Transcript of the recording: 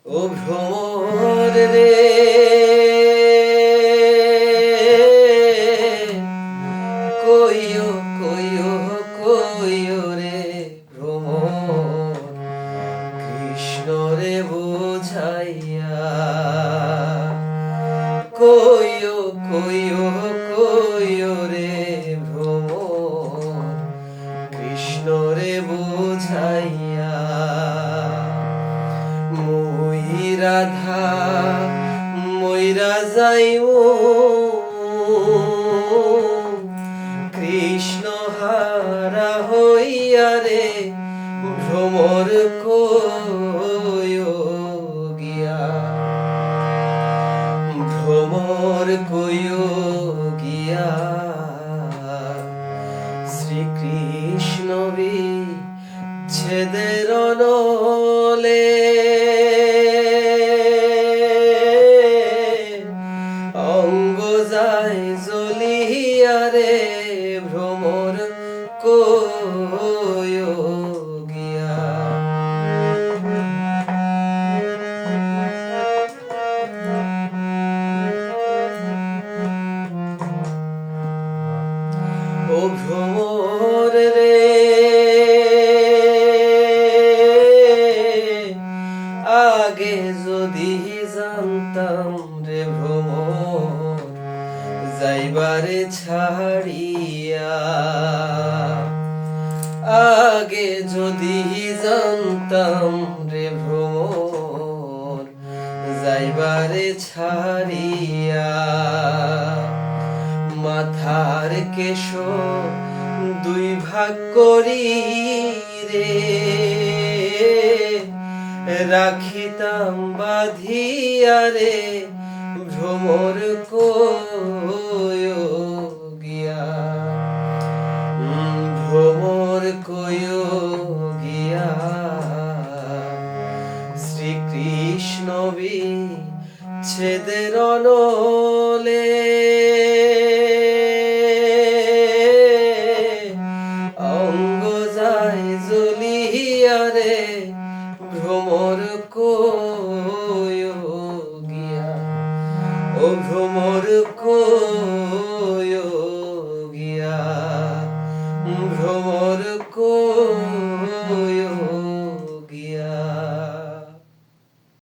ও ভ্রমর রে কইও কইও কইও রে ভ্রমর কৃষ্ণ রে বুঝাইয়া কইও কইও কইও রে ভ্রমর কৃষ্ণ রে বুঝাইয়া রাধা মইরা যাইও কৃষ্ণ হারা হইয়া রে ভ্রমর কইও গিয়া ভ্রমর কইও গিয়া শ্রীকৃষ্ণ বিচ্ছেদের অনলে অঙ্গ যায় জ্বলিয়া রে ভ্রমর কইও গিয়া ও ভ্রমর রে আগে যদি জানতাম রে ভ্রমর যাইবারে ছাড়িয়া আগে যদি জানতাম রে ভ্রমর যাইবারে ছাড়িয়া মাথার কেশ দুই ভাগ করি রে রাখিতাম বাঁধিয়া রে ভ্রমর কইও গিয়া ভ্রমর কইও গিয়া শ্রীকৃষ্ণ বিচ্ছেদের অনলে অঙ্গ যায় জ্বলিয়া রে ভ্রমর কইও গিয়া ও ভ্রমর কইও গিয়া ভ্রমর কইও